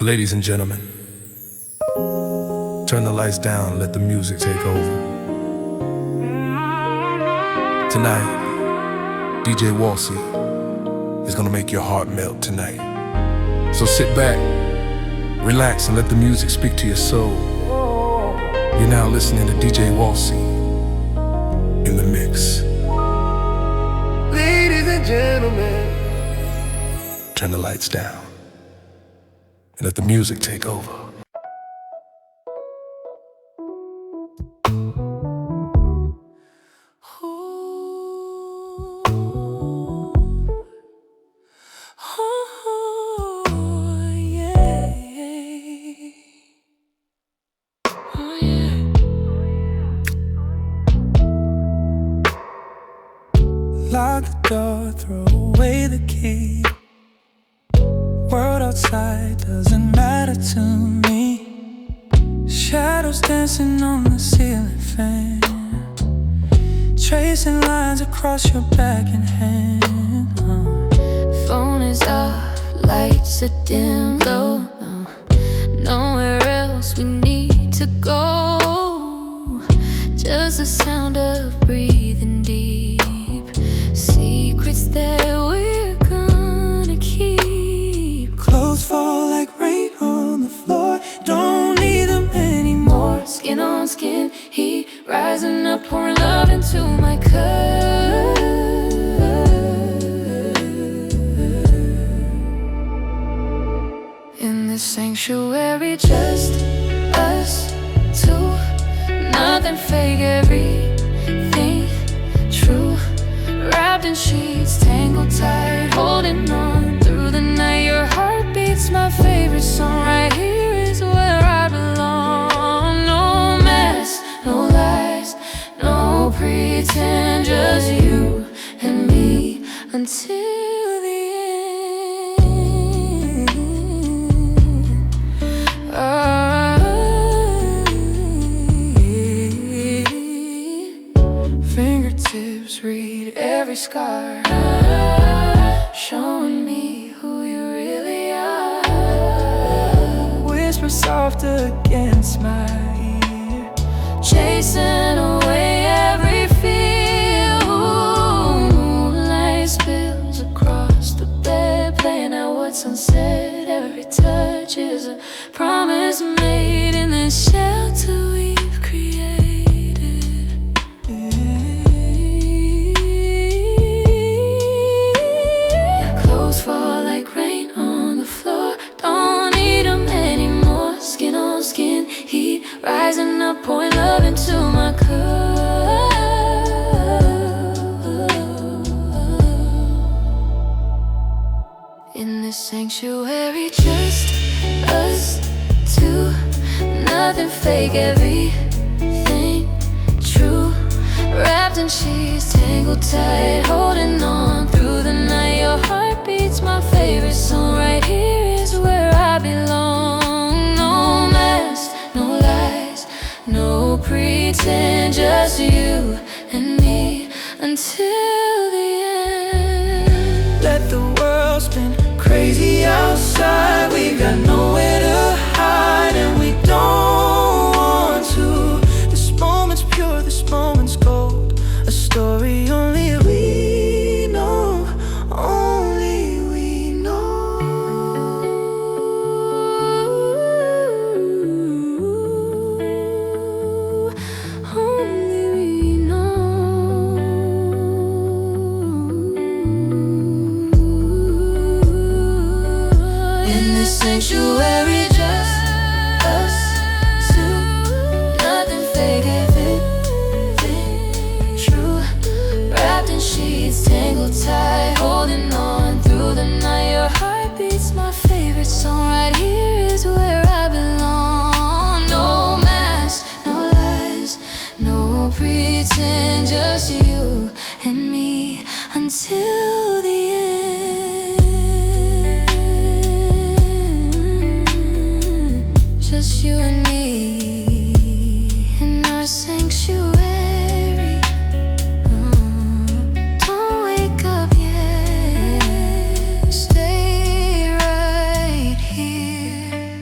Ladies and gentlemen, turn the lights down, let the music take over. Tonight, DJ Walcy is gonna make your heart melt tonight. So sit back, relax, and let the music speak to your soul. You're now listening to DJ Walcy in the mix. Ladies and gentlemen, turn the lights down and let the music take over. Lock the door, throw away the key. World outside doesn't matter to me. Shadows dancing on the ceiling fan, tracing lines across your back and hand. Phone is off, lights are dim low. Nowhere else we need to go. Just the sound of breathing deep. Secrets that we're gonna keep. Clothes fall like rain on the floor. Don't need them anymore. Skin on skin, heat rising up, pouring love into my cup. In this sanctuary, just us two. Nothing fake, everything true. Wrapped in sheets, tangled tight, holding on through the night. Your heart beats my favorite song. Right here is where I belong. No mess, no lies, no pretend. Just you and me until the end. Fingertips read every scar, showing me who you really are. whisper soft against my ear, Chasing away every fear. Light spills across the bed, playing out what's unsaid. Every touch is a promise made in the shelter we've created. Clothes fall like rain on the floor. Don't need them anymore. Skin on skin, heat rising up, pouring love into my cup. In this sanctuary, just us two. Nothing fake, everything true. Wrapped in sheets, tangled tight, holding on through the night. Your heart beats my favorite song. Right here is where I belong. No mess, no lies, no pretend. Just you and me until the end. let the world spin crazy outside. We got nowhere to hide, and we don't want to. This moment's pure, this moment's gold. A story only we know, only we know. Only we know. In this sanctuary, just us two. Nothing fake, everything true. Wrapped in sheets, tangled tight, holding on through the night. Your heart beats my favorite song. Right here is where I belong. No mask, no lies, no pretend. Just you and me until the end. Just you and me in our sanctuary. Don't wake up yet. Stay right here.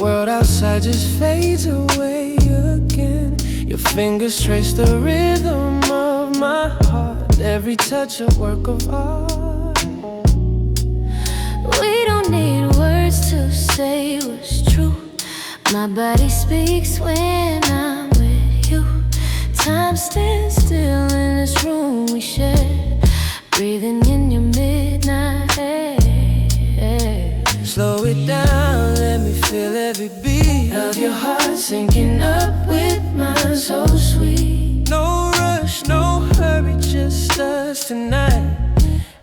world outside just fades away again. Your fingers trace the rhythm of my heart, every touch a work of art. We don't need words to say what's true. My body speaks when I'm with you. Time stands still in this room we share, breathing in your midnight air. Slow it down, let me feel every beat of your heart sinking up with mine, so sweet. No rush, no hurry, just us tonight.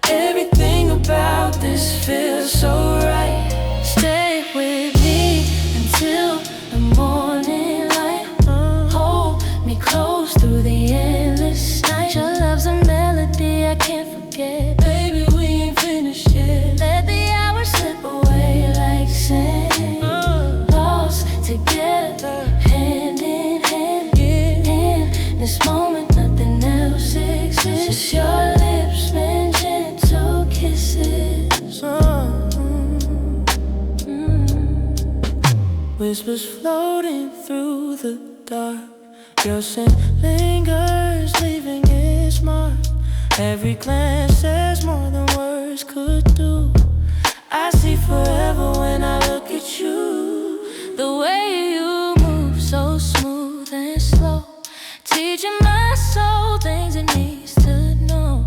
Everything about this feels so right. Stay with me until the morning light. Hold me close through the endless night. Your love's a melody I can't forget. Baby, we ain't finished yet. Let the hours slip away like sand. Lost together, hand in hand. In this moment, nothing else exists. Just your lips and gentle kisses. Whispers floating through the dark. Your scent lingers, leaving its mark. Every glance says more than words could do. I see forever when I look at you. The way you move, so smooth and slow, teaching my soul things it needs to know.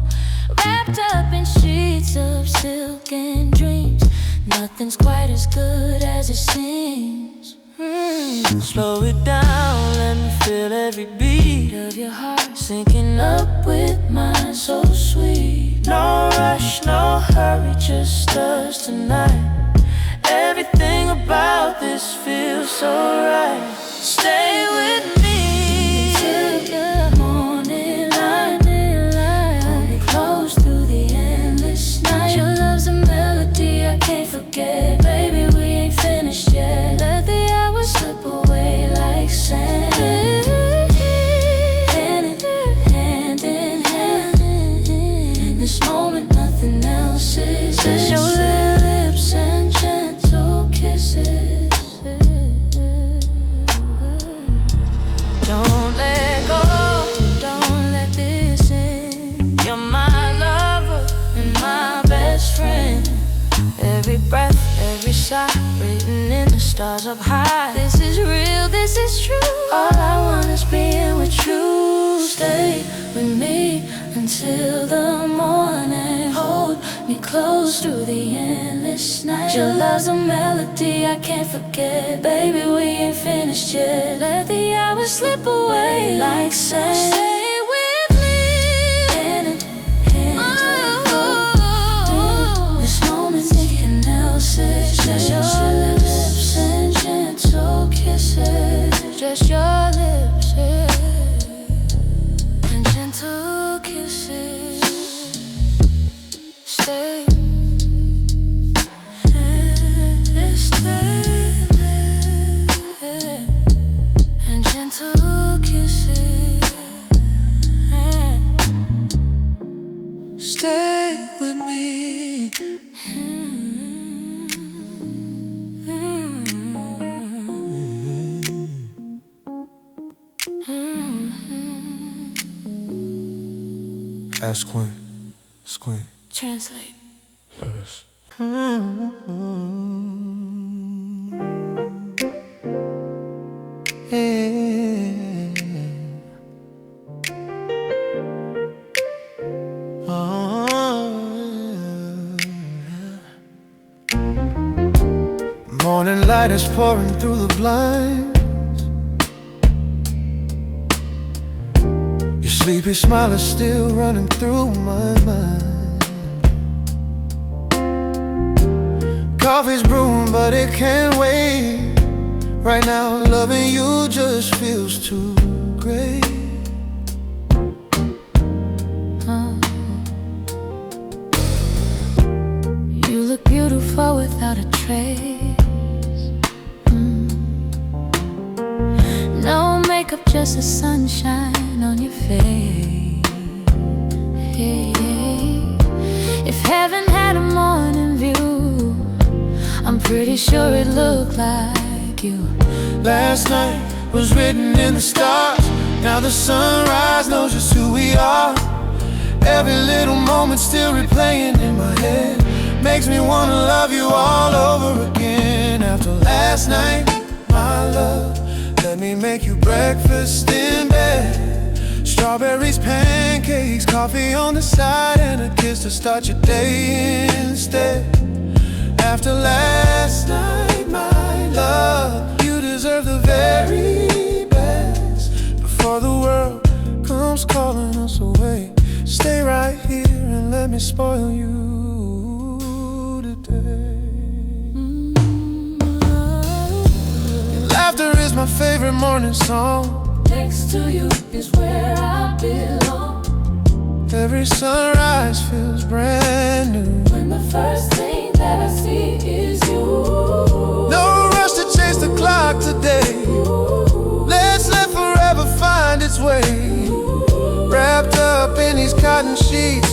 Wrapped up in sheets of silk and dreams, nothing's quite as good as it seems. Slow it down, let me feel every beat of your heart sinking up with mine, so sweet. No rush, no hurry, just us tonight. Everything about this feels so right. Stay with me till the morning light. Hold me close through the endless night. Your love's a melody I can't forget. Baby, we ain't finished yet. Let the hours slip away like sand. Hand in hand. In this moment, nothing else exists. Your lips and gentle kisses. Don't let go, don't let this end. You're my lover and my best friend. Every breath, every sigh, written in the stars up high. This is real, this is true. All I want is being with you. Stay with me until the morning. Hold me close through the endless night. Your love's a melody I can't forget. Baby, we ain't finished yet. Let the hours slip away like sand. Stay with me, hand in hand. This moment's nothing else exists. Just your lips and gentle kisses. Just your lips and gentle kisses. Stay, and gentle kisses. Stay with me. Ask Quinn. It's Quinn. Translate. Yes. Morning light is pouring through the blinds. Your sleepy smile is still running through my mind. Coffee's brewing, but it can't wait. Right now, loving you just feels too great. You look beautiful without a trace. No makeup, just the sunshine on your face. If heaven had a morning view, I'm pretty sure it looked like like you. Last night was written in the stars. Now the sunrise knows just who we are. Every little moment still replaying in my head. Makes me wanna love you all over again. After last night, my love, let me make you breakfast in bed. Strawberries, pancakes, coffee on the side, and a kiss to start your day instead. After last night, my love, you deserve the very best. Before the world comes calling us away, stay right here and let me spoil you today. Laughter is my favorite morning song. Next to you is where I belong. Every sunrise feels brand new. When the first thing that I see is you. No rush to chase the clock today. Let's let forever find its way. Wrapped up in these cotton sheets,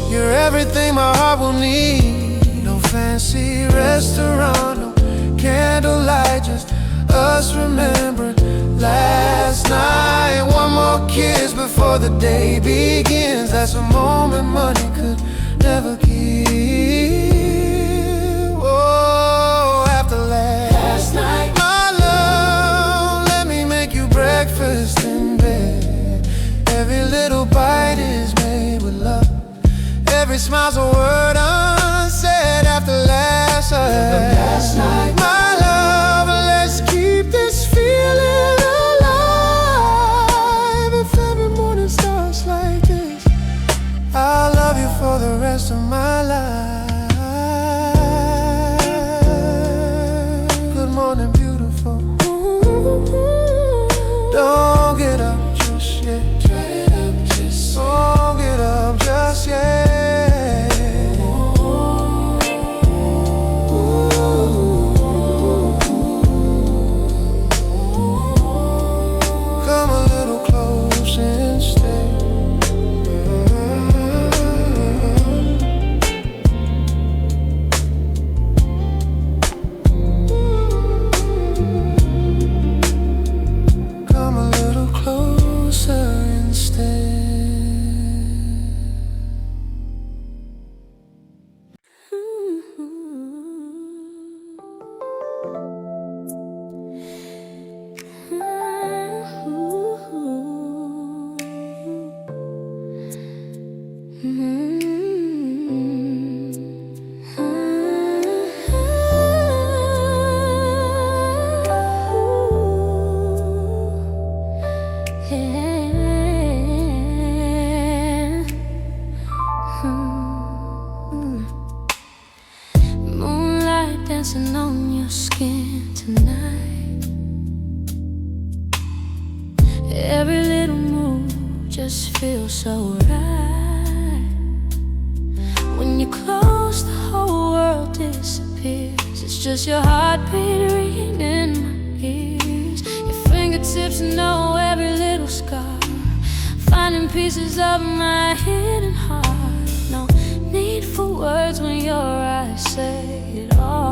you're everything my heart will need. No fancy restaurant, no candlelight, just us remembering last night. One more kiss before the day begins. That's a moment money could never give. Oh, after last night, my love, let me make you breakfast in bed. Every little bite is made with love. Every smile's a word unsaid. After last night, my love, let's keep this feeling alive. If every morning starts like this, I'll love you for the rest of my life. Good morning, beautiful. Don't get up just yet. Don't get up just yet. Come a little close and stay. Come a little closer and stay. Moonlight dancing on your skin tonight. Every little move just feels so right. When you close, the whole world disappears. It's just your heartbeat ringing in my ears. Your fingertips know every little scar, finding pieces of my hidden heart. No need for words when your eyes say it all.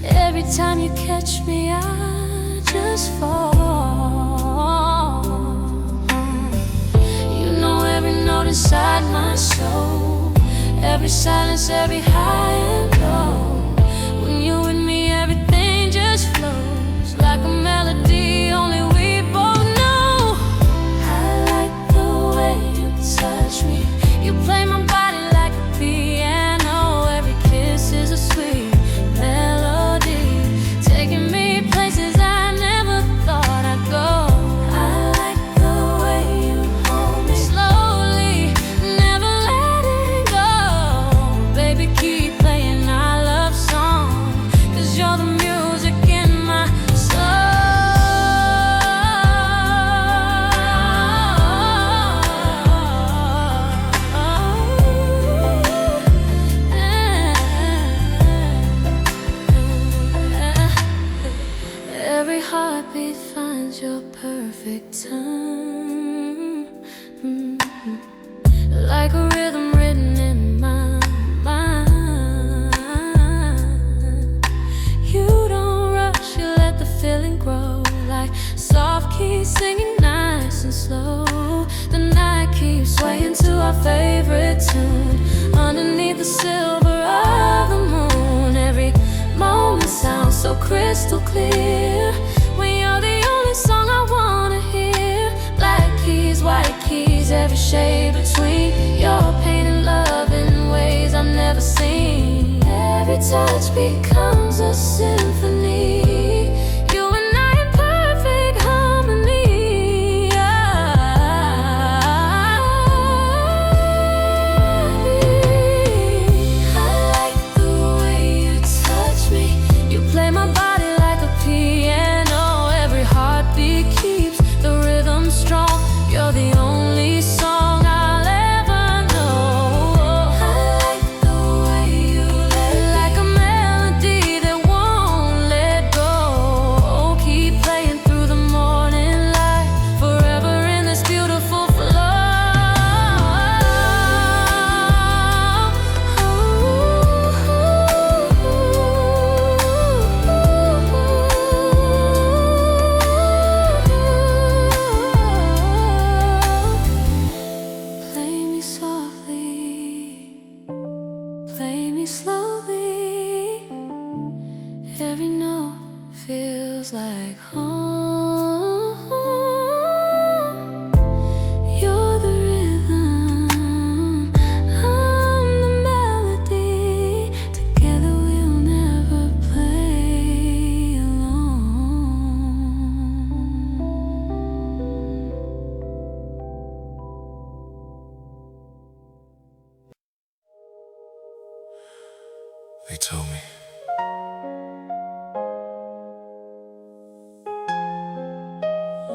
Every time you catch me, I just fall. You know every note inside my soul, every silence, every high and low. When you're with me, everything just flows like a melody only we both know. I like the way you touch me. You play my body like a piano. Every kiss is a sweet melody, taking me places I never thought I'd go. I like the way you hold me slowly, never letting go. Baby, keep playing our love song, 'cause you're the music in my soul. Every heartbeat finds your perfect time. Like a rhythm written in my mind. slow. The night keeps swaying to our favorite tune. Underneath the silver of the moon, every moment sounds so crystal clear. When you're the only song I wanna hear. Black keys, white keys, every shade between. Your pain and love in ways I've never seen. Every touch becomes a symphony. You and I in perfect harmony. I like the way you touch me. You play my body like a piano. Every heartbeat keeps the rhythm strong. You're the only song I'll ever know. I like the way you let like a melody that won't let go. Keep playing through the morning light, forever in this beautiful flow. Play me softly, play me slowly. Every note feels like home. You're the rhythm, I'm the melody. Together we'll never play alone. They told me.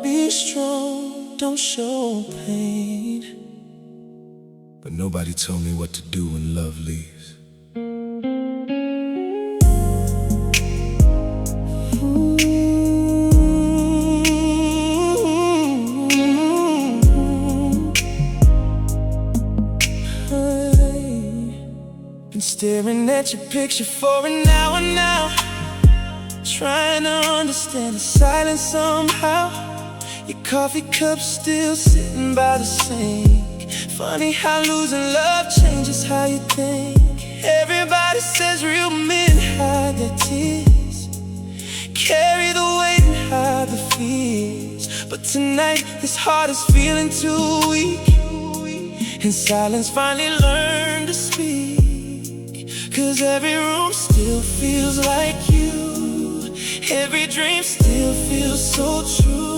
Be strong, don't show pain. But nobody told me what to do when love leaves. Been staring at your picture for an hour now, trying to understand the silence somehow. Your coffee cup still sitting by the sink. Funny how losing love changes how you think. Everybody says real men hide their tears, carry the weight and hide the fears. But tonight this heart is feeling too weak, and silence finally learned to speak. 'Cause every room still feels like you, every dream still feels so true.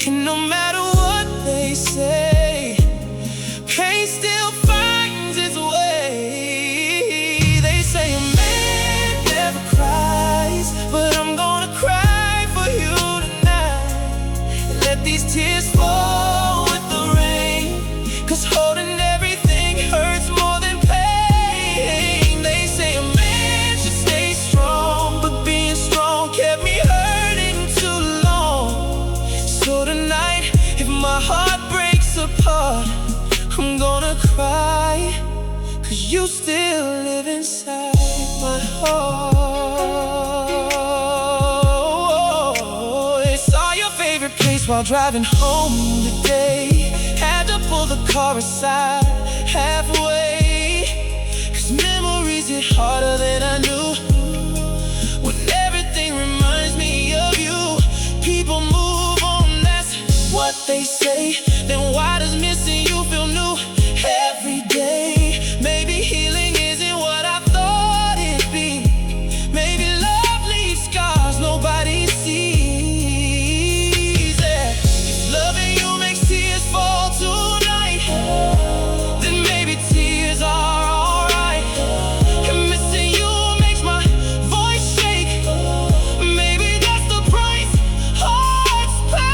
And no matter what they say, pain still finds its way. They say a man never cries, but I'm gonna cry for you tonight. Let these tears fall with the rain, 'cause holding everything hurts more than pain. They say a man should stay strong, but being strong kept me hurting too long. So tonight, if my heart breaks apart, I'm gonna cry, 'cause you still live inside my heart. I saw your favorite place while driving home today. Had to pull the car aside halfway, 'cause memories hit harder than I knew. When everything reminds me of you, people move on, that's what they say. Then why does missing you feel new every day? Maybe healing isn't what I thought it'd be. Maybe love leaves scars nobody sees. Yeah. If loving you makes tears fall tonight, then maybe tears are alright. And missing you makes my voice shake. Maybe that's the price hearts pay.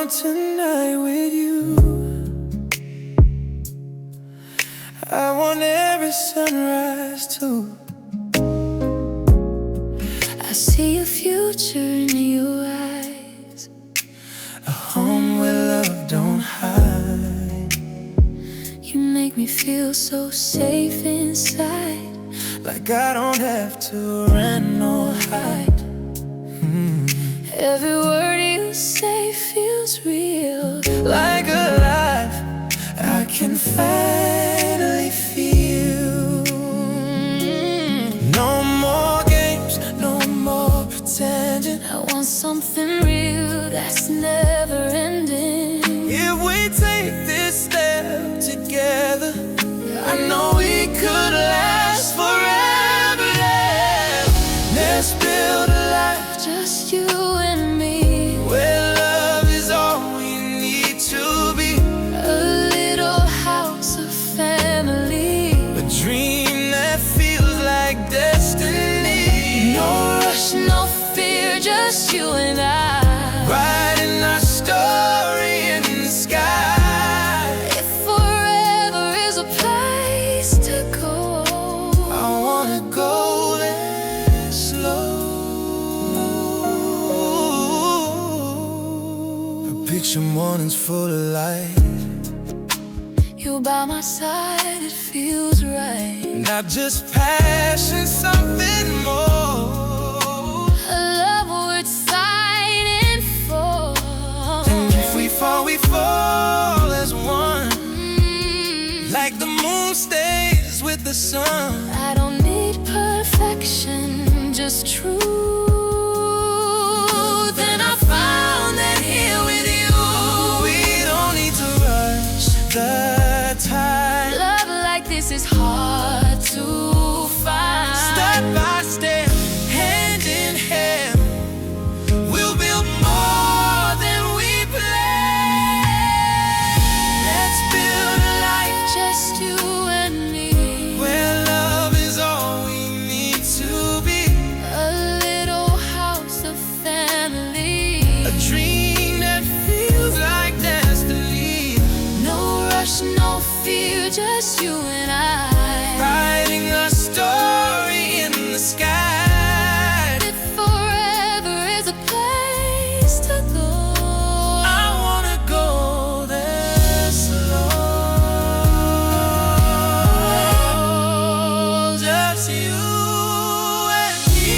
on tonight with you. I want every sunrise too. I see a future in your eyes, a home where love don't hide. you make me feel so safe inside, like I don't have to run or hide. Every word you say feels real, like alive, I can finally feel. No more games, no more pretending. I want something real that's never ending. If we take this step together, I know we could last forever. Let's build a life, just you and me, where love is all we need to be. a little house of family, a dream that feels like destiny. no rush, no fear, just you and I, writing our story in the sky. if forever is a place to go, I wanna go there slow. I picture mornings full of light, you by my side, it feels right. not just passion, something more. A love worth fighting for. And if we fall as one, like the moon stays with the sun. I don't need perfection, just truth. And I found that here with you, we don't need to rush the time. love like this is hard to find. Step by step, hand in hand, we'll build more than we planned. Let's build a life, Just you and me, where love is all we need to be. a little house of family, A dream that feels like destiny. no rush, no fear, just you and I, Writing a story in the sky. if forever is a place to go, I wanna go there slow. Just you and me.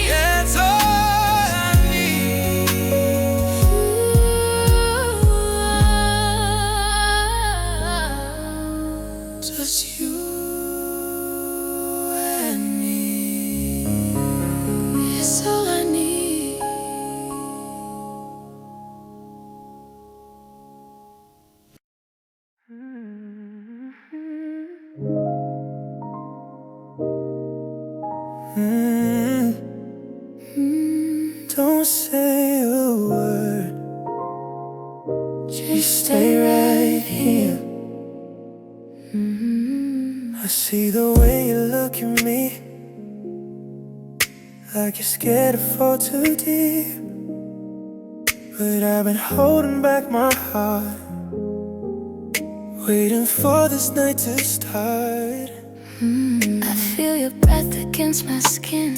That's all I need. Just you and me. it's all I need. Don't say a word, just stay right here. I see the way you look at me, like you're scared to fall too deep. But I've been holding back my heart, waiting for this night to start. I feel your breath against my skin,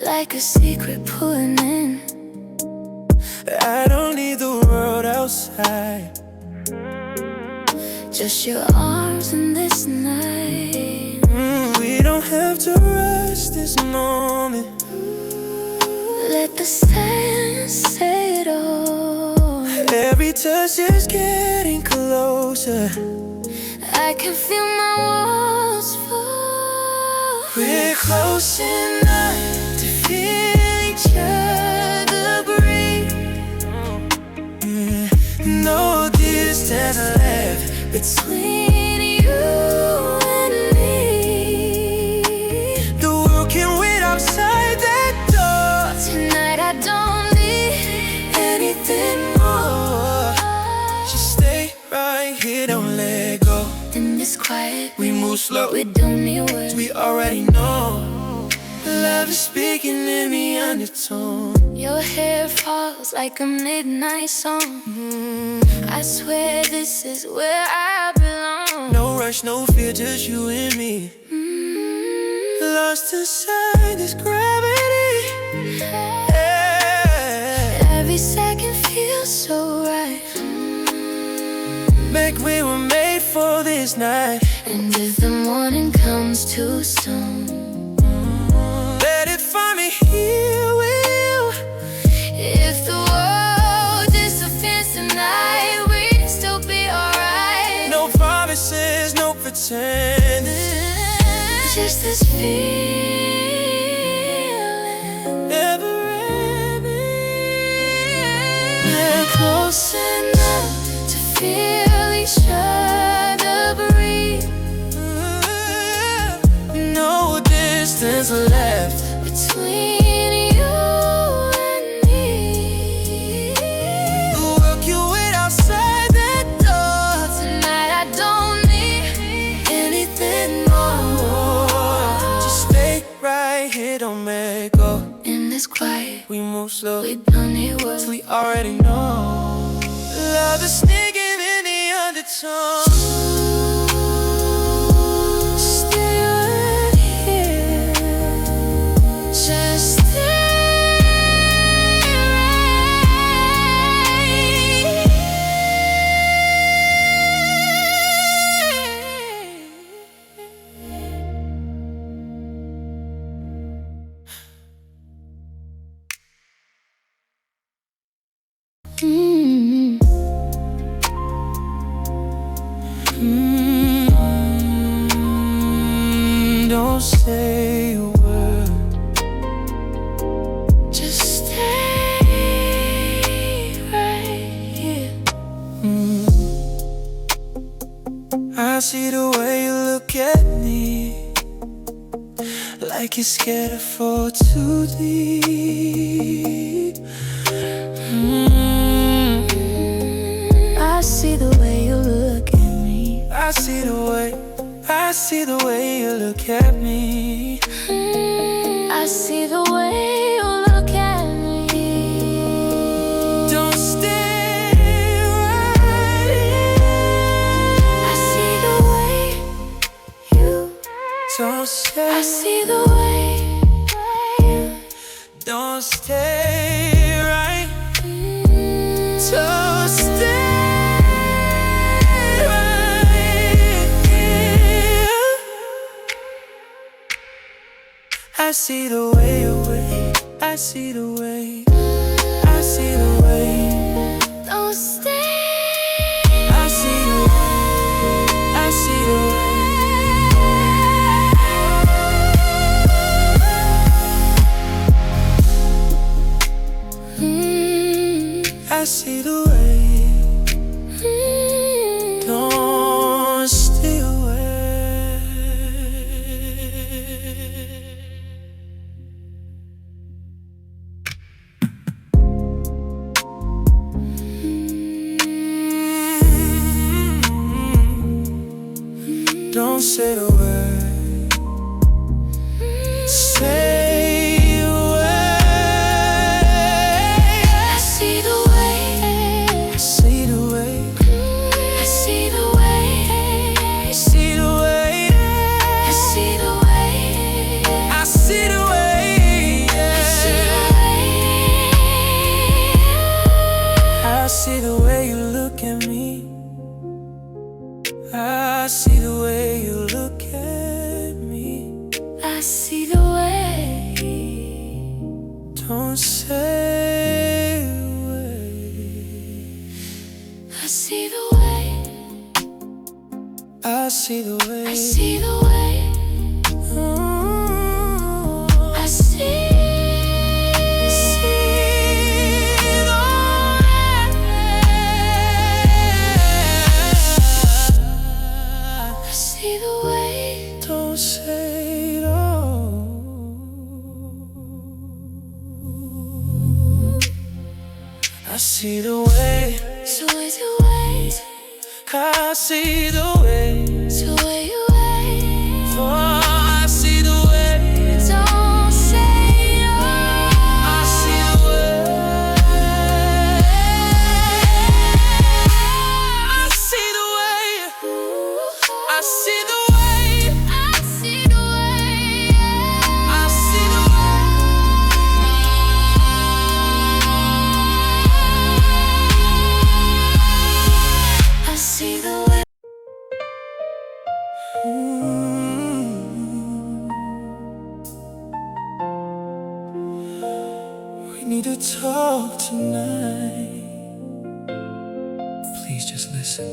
like a secret pulling in. I don't need the world outside, just your arms in this night. We don't have to rush this moment. Let the silence say it all. Every touch is getting closer. I can feel my walls fall. We're close enough to feel each other breathe. No distance left between you and me. The world can wait outside that door. Tonight I don't need Anything more, just stay right here, don't let go. in this quiet. We move slow, We don't need words. we already know. Love is speaking in the undertone. Your hair falls like a midnight song. I swear this is where I belong. No rush, no fear, just you and me. Lost inside this gravity. Yeah. Every second feels so right. Like we were made for this night. And if the morning comes too soon, let it find me here with you. if the world disappears tonight, we'd still be alright. No promises, no pretending. Just this feeling, never ending. we're close enough to feel each other breathe. No distance left between you and me. The world you wait outside that door. Tonight I don't need anything more. Just stay right here, don't make go. In this quiet, We move slow, we don't need words. we already know. Love is sneaking in the undertone. Stay right here. Just stay Don't say a word. Just stay right here. I see the way you look at me, like you're scared to fall too deep. I see the way you look at me. I see the way you look at me. I see the way you look at me. Don't stay right here. I see the way you. Don't stay. I see the way you. Don't stay right. Don't stay right here. I see the way you wait. I see the way. I see the way. Don't stay. I see the way. I see the way. I see the way. Don't stay away. Don't say a word. Say a word. I see the way. I see the way. I see the way. I see the way. I see the way. I see the way. I see the way you look at me. I see the way you look at me. I see the way. Don't say a word. I see the way. I see the way. I see the way. I see. I see the way. Don't say it all. I see the way. So is it wait? I see the way. So where you wait? Oh, I see the way. Don't please just listen.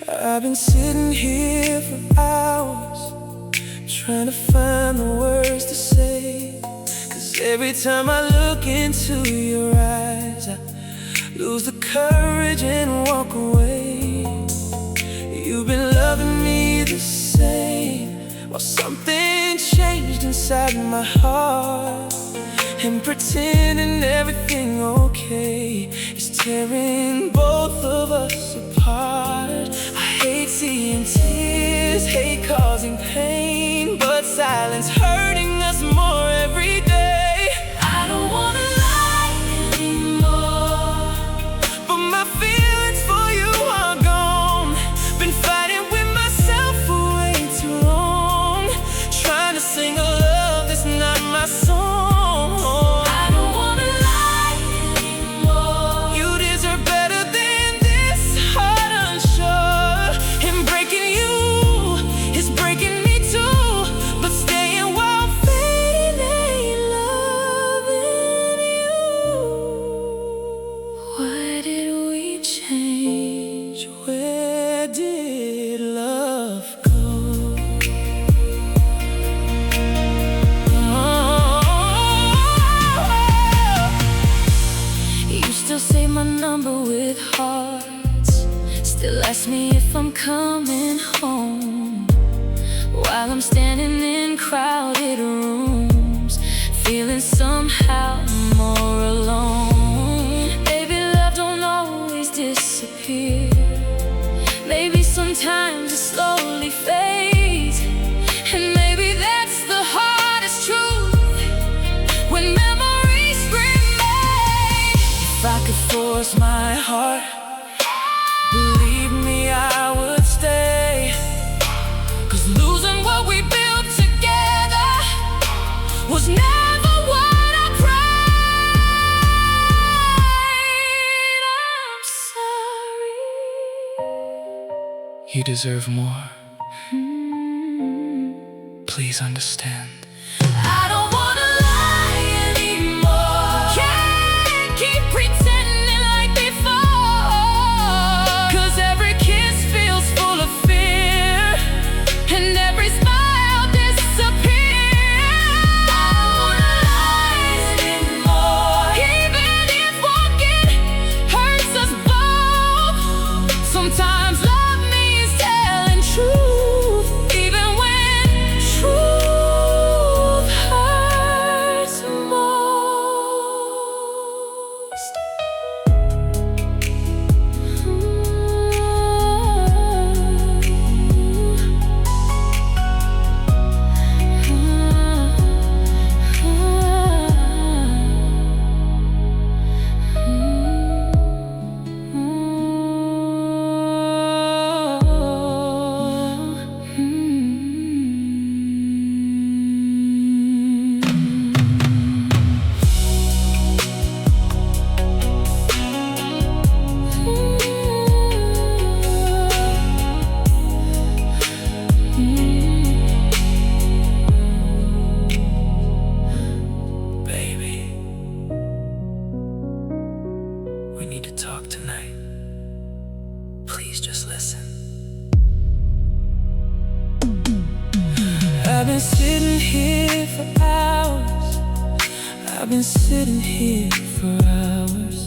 I've been sitting here for hours, trying to find the words to say. 'Cause every time I look into your eyes, I lose the courage and walk away. You've been loving me the same, while something changed inside my heart. And pretending everything okay is tearing both of us apart. I hate seeing tears, hate causing pain, but silence hurting us more every day. I don't wanna lie anymore, but my feelings for you are gone. Been fighting with myself for way too long, trying to sing a love that's not my song. With hearts, still ask me if I'm coming home, while I'm standing in crowded rooms, feeling somehow more alone. Baby, love don't always disappear. Maybe sometimes it slowly fades, and maybe that's the hardest truth, when memories remain. If I could force my heart, believe me, I would stay. 'Cause losing what we built together was never what I prayed. I'm sorry. You deserve more. Please understand. I don't wanna lie anymore. Can't keep pretending like before. 'Cause every kiss feels full of fear, and every smile disappears. I don't wanna lie anymore, even if walking hurts us both. Sometimes love means telling truth, even when truth hurts most. Baby, we need to talk tonight. Please just listen. I've been sitting here for hours. I've been sitting here for hours.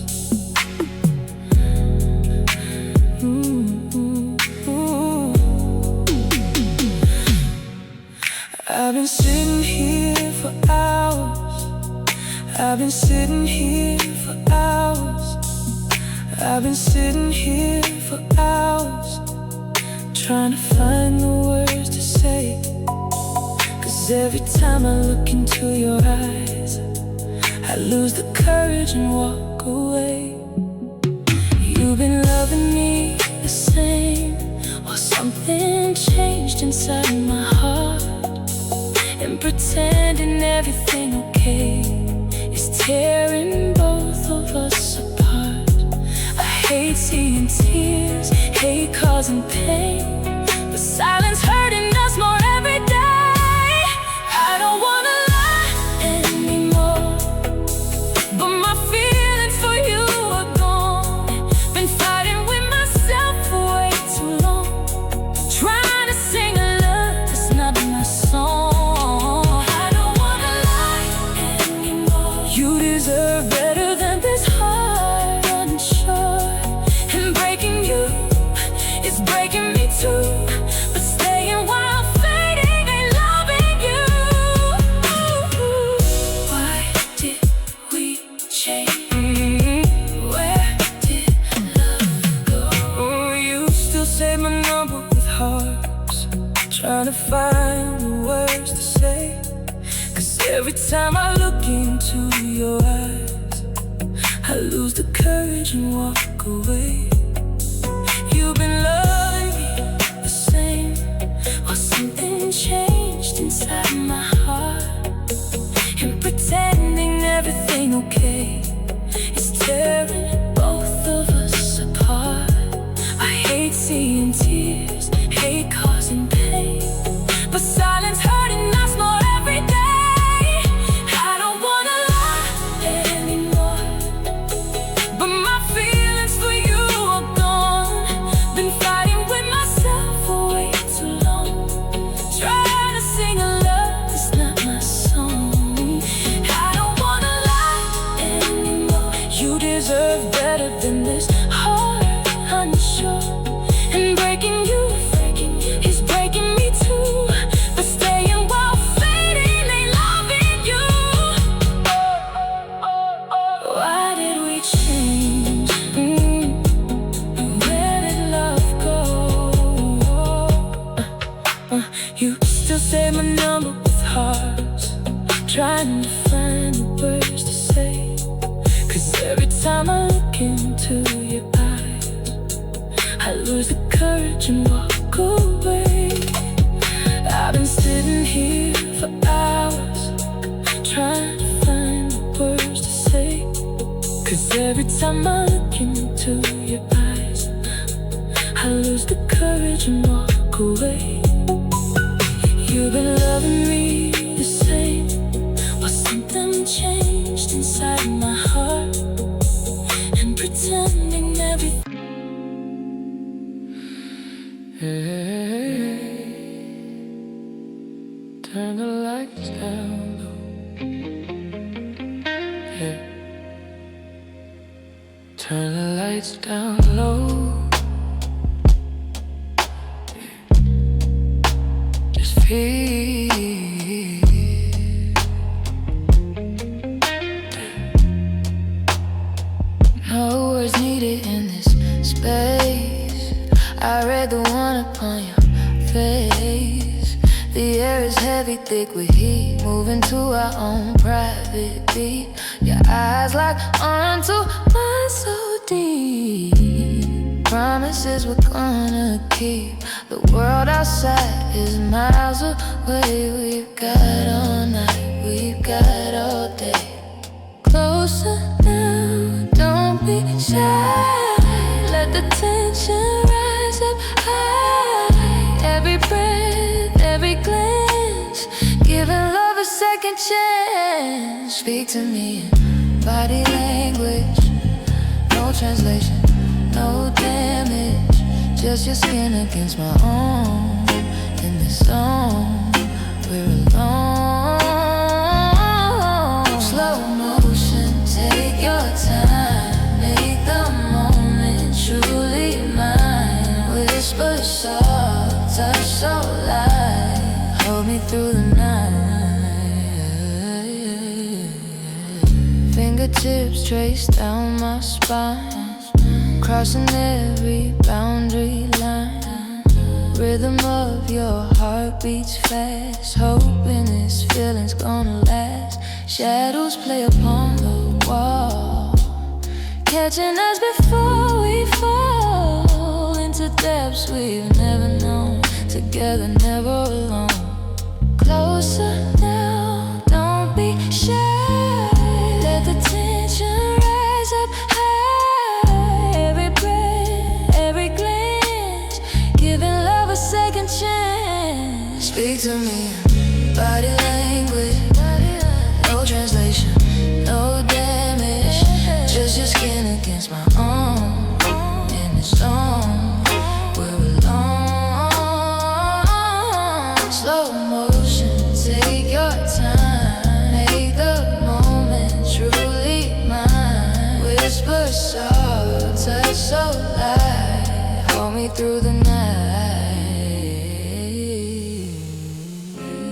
I've been sitting here for hours. I've been sitting here for hours. I've been sitting here for hours, trying to find the words to say. 'Cause every time I look into your eyes, I lose the courage and walk away. You've been loving me the same, while something changed inside my heart. And pretending everything okay is tearing both of us apart. trying to find the words to say. 'Cause every time I look into your eyes, I lose the courage and walk away. You've been loving me the same, or something changed inside my heart, and pretending everything okay is tearing both of us apart. I hate seeing tears, hate causing pain, but silence hurting us more every day. I don't wanna lie anymore, but my feelings for you are gone. Been fighting with myself for way too long, trying to sing a love that's not my song. I don't wanna lie anymore. You deserve better than this heart unsure, and breaking you is breaking me too. But staying while fading ain't loving you. Why did we change? Where did love go? You still say my number with hearts, trying to find the words to say. 'Cause every time I look into your eyes, I lose the courage and walk away. I've been sitting here for hours, trying to find the words to say. 'Cause every time I look into your eyes, I lose the courage and walk away. You've been loving me the same, but something changed inside my heart, and pretending everything. Hey, turn the lights down low. Yeah, turn the lights down low. Yeah. Just feel. No words needed in this space. I read the one upon your face. The air is heavy, thick with heat, moving to our own private beat. Your eyes lock onto mine so deep. Promises we're gonna keep. The world outside is miles away. We've got all night, we've got all day. Closer now, don't be shy. Let the tension rise up high. Every breath, every glance, giving love a second chance. Speak to me in body language, no translation, no damage, just your skin against my own. In this zone, we're alone. Slow motion, take your time, make the moment truly mine. Whisper soft, touch so light, hold me through the night. Fingertips trace down my spine, crossing every boundary line. Rhythm of your heart beats fast, hoping this feeling's gonna last. Shadows play upon the wall, catching us before we fall into depths we've never known. Together, never alone. Closer now, don't be shy. Let the tension rise up high. Every breath, every glance, giving love a second chance. Speak to me, body language, no translation, no damage, just your skin against my own. In the zone, we're alone. Slow motion, take your time, make the moment truly mine. Whisper soft, touch so light, hold me through the night.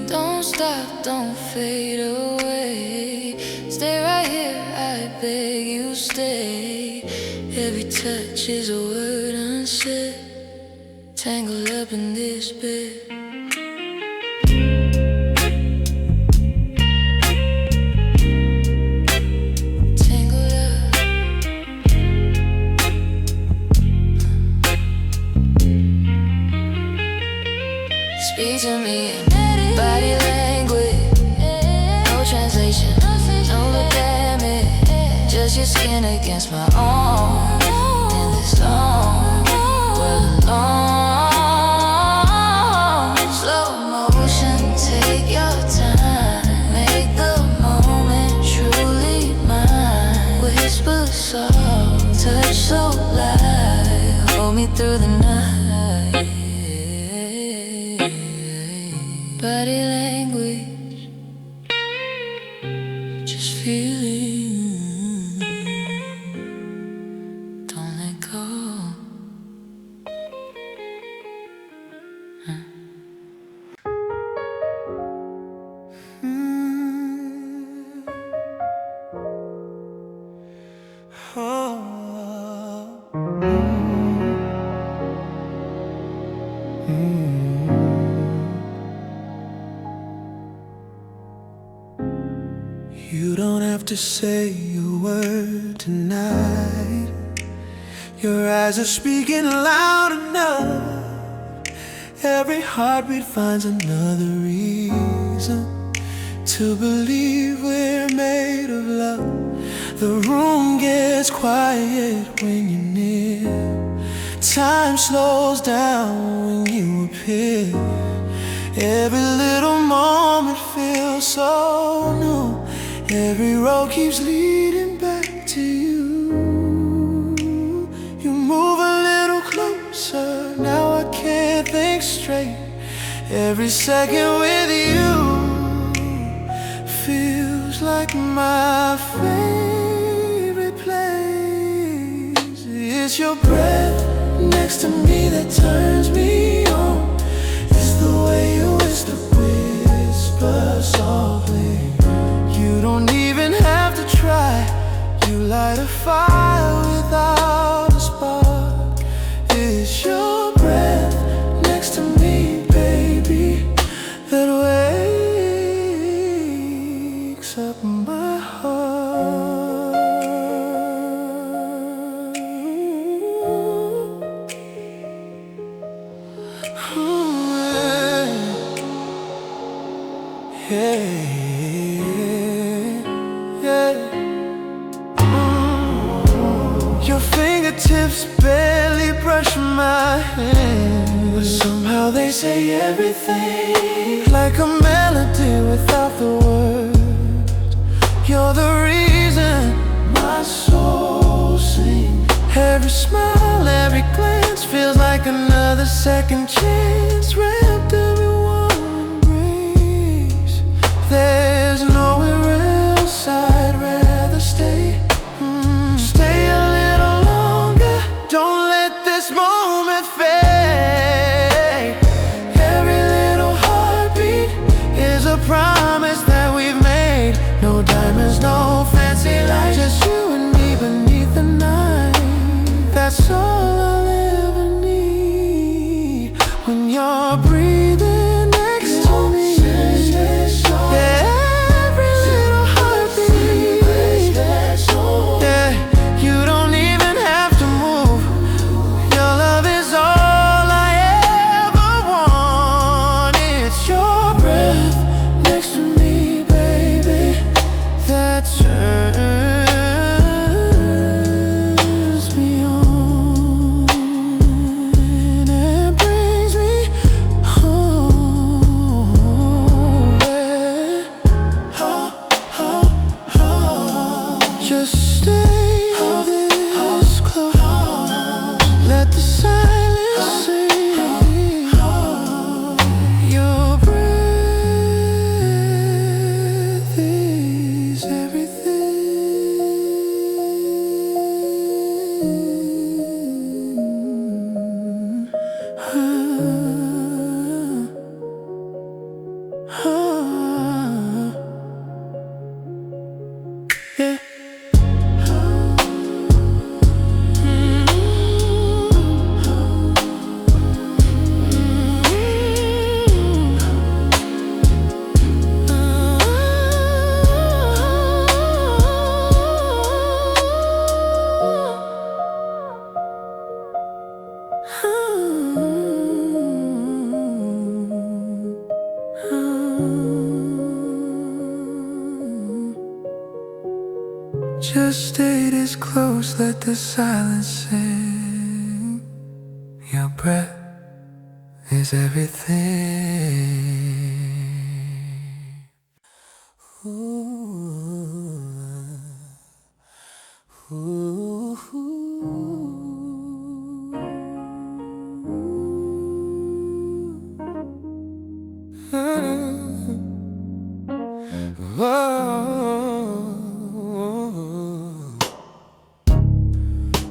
Don't stop, don't fade away. Stay right here, I beg you stay. Every touch is a word unsaid, tangled up in this bed. to me in body language, no translation, no look at me, just your skin against my own in this long world alone. Slow motion, take your time, make the moment truly mine. Whisper soft, touch so light, hold me through the night. Body language, just feel it, don't let go. You don't have to say a word tonight. Your eyes are speaking loud enough. Every heartbeat finds another reason to believe we're made of love. The room gets quiet when you're near. Time slows down when you appear. Every little moment feels so new. Every road keeps leading back to you. You move a little closer, now I can't think straight. Every second with you feels like my favorite place. It's your breath next to me that turns me on. It's the way you whisper softly. You don't even have to try. You light a fire without a spark. It's your breath next to me, baby, that wakes up my heart. Hey. Your fingertips barely brush my hand, but somehow they say everything, like a melody without the words. You're the reason my soul sings. Every smile, every glance feels like another second chance, wrapped up in one embrace. There's nowhere else I'd rather stay. Stay a little longer, don't let this moment fade. Every little heartbeat is a promise that we've made. No diamonds, no fancy lights, just you and me beneath the night. That's all I'll ever need. When you're breathing close, let the silence sing. Your breath is everything.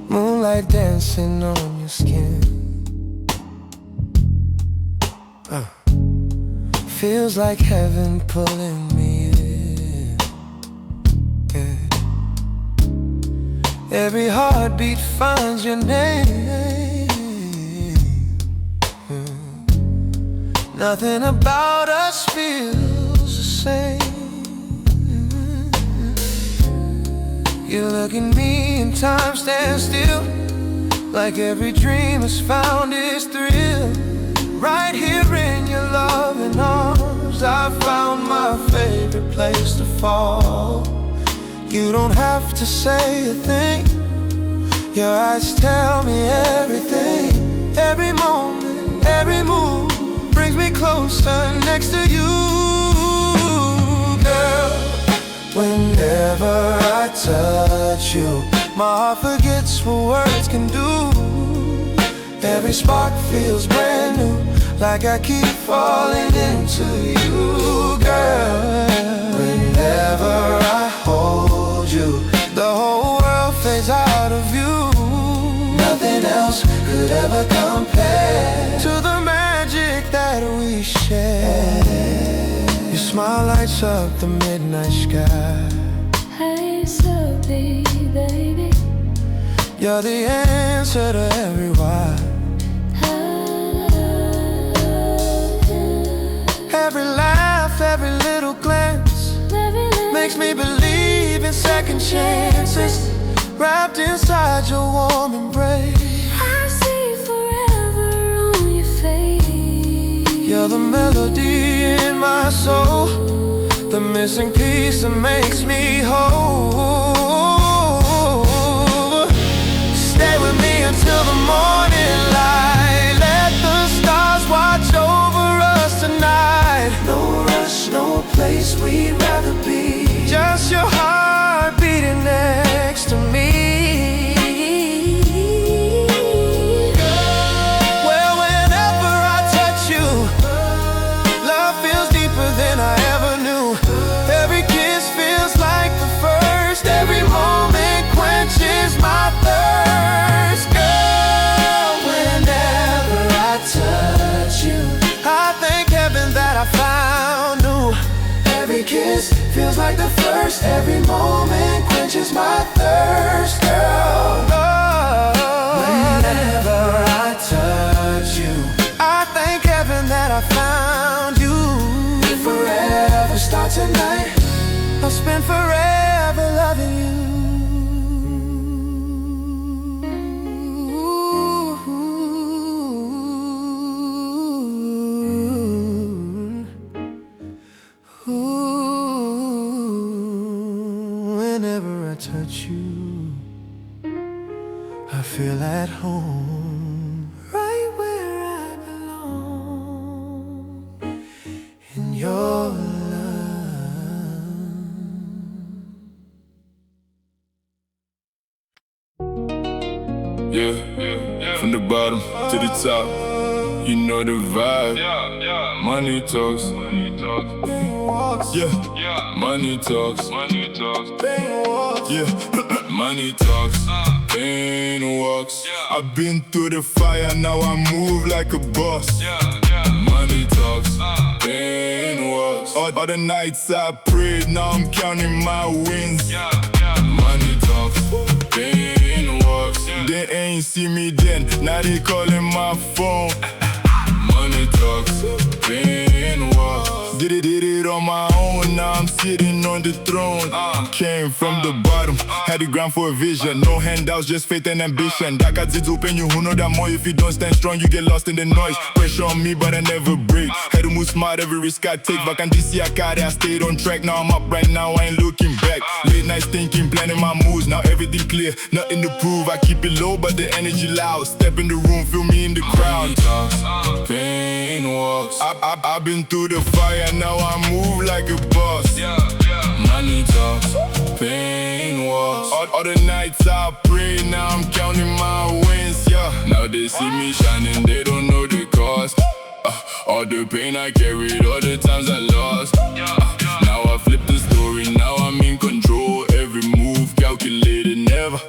Moonlight dancing on your skin. Feels like heaven pulling me in. Yeah. Every heartbeat finds your name. Nothing about us feels the same. You look at me and time stands still, like every dream has found its thrill. Right here in your loving arms, I found my favorite place to fall. You don't have to say a thing. Your eyes tell me everything. Every moment, every move brings me closer next to you, girl. Whenever I touch you, my heart forgets what words can do. Every spark feels brand new, like I keep falling into you, girl. Whenever I hold you, the whole world fades out of view. Nothing else could ever compare to the magic that we share. Your smile lights up the midnight sky. Hey, so baby, you're the answer to every why. Every laugh, every little glance makes me believe in second chances. Wrapped inside your warm embrace, I see forever on your face. you're the melody in my soul, the missing piece that makes me whole. Stay with me until the morning light. Let the stars watch over us tonight. No rush, no place we'd rather be. Just your heart beating next to me. Well, whenever I touch you, love feels deeper than I ever knew. Every kiss feels like the first. Every moment quenches my thirst. Girl, whenever I touch you, I thank heaven that I found you. Every kiss feels like the first. Every moment quenches my thirst, girl. Whenever I touch you, I thank heaven that I found you. Forever start tonight. I'll spend forever loving you. Whenever I touch you, I feel at home, right where I belong, in your love. Yeah, from the bottom to the top, you know the vibe. Money talks. Yeah, money talks. Yeah, money talks. Pain walks. I've been through the fire, now I move like a boss. Money talks. Pain walks. All the nights I prayed, now I'm counting my wins. Money talks. Pain walks. They ain't see me then, now they calling my phone. Money talks. Pain walks. Did it on my own, now I'm sitting on the throne. Came from the bottom, had the ground for a vision. No handouts, just faith and ambition. Daka zidzo pen you who know that more. If you don't stand strong, you get lost in the noise. Pressure on me, but I never break. Had to move smart, every risk I take. Back on DC, I stayed on track. Now I'm up right now, I ain't looking back. Late nights thinking, planning my moves. Now everything clear, nothing to prove. I keep it low, but the energy loud. Step in the room, feel me in the crowd. Pain walks. I've been through the fire, now I move like a boss. Money talks, pain walks. All the nights I pray, now I'm counting my wins, Now they see me shining, they don't know the cost. All the pain I carried, all the times I lost. Now I flip the story, now I'm in control. Every move calculated, never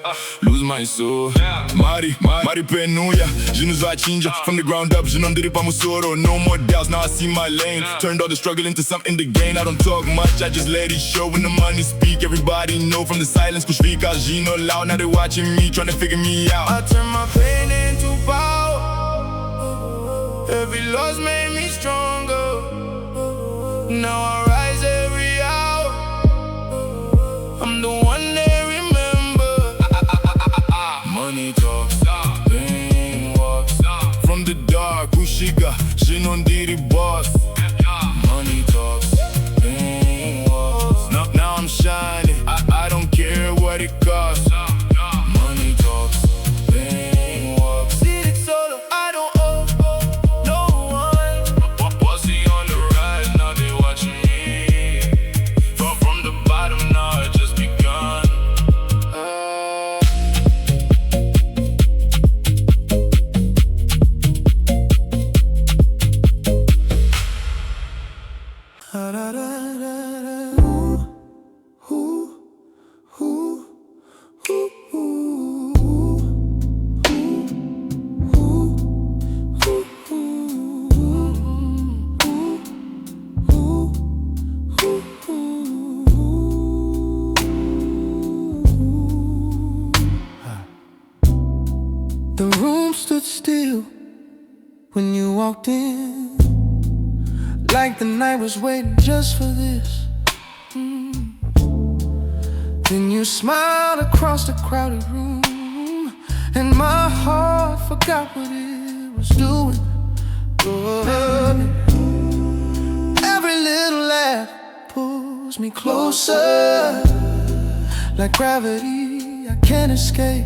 lose my soul. Mari penuia, je nous atinja. From the ground up, je n'en dirai pas mon soro. No more doubts, now I see my lane. Turned all the struggle into something to gain. I don't talk much, I just let it show. When the money speak, everybody know. From the silence, que je vis Gino loud. Now they watching me, trying to figure me out. I turn my pain into power. Every loss made me stronger. Now I rise every hour. I'm the one they remember. Money talks, pain walks. From the dark, Ushiga, je n'en dirai boss. Money talks, pain walks. Now I'm shining, I don't care what it costs. Money talks, pain walks. See it solo, I don't owe no one. Walcy on the rise, now they watching me. From the bottom, now it just begun. The room stood still when you walked in, like the night was waiting just for this. Then you smiled across the crowded room, and my heart forgot what it was doing. Every little laugh pulls me closer, like gravity I can't escape.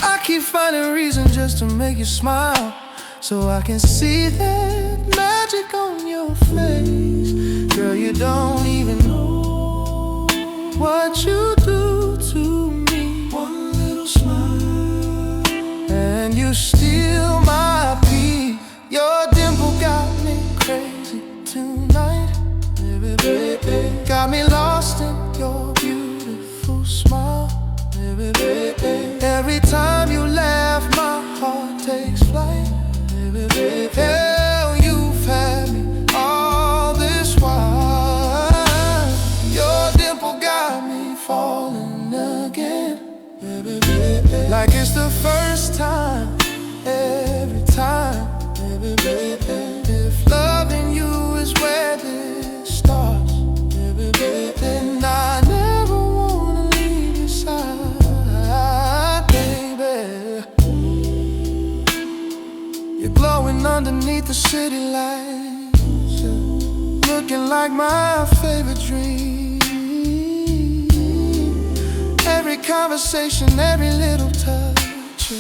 I keep finding reasons just to make you smile, so I can see that magic on your face. Girl, you don't even know what you do to me. One little smile, and you steal my peace. Your dimple got me crazy tonight. Got me lost in your beautiful smile. Every time you laugh, my heart takes flight. Hell, you've had me all this while. Your dimple got me falling again, like it's the first time, every time. If loving you is where this starts, then I never wanna leave your side, baby. You're glowing underneath the city lights, looking like my favorite dream. Every conversation, every little touch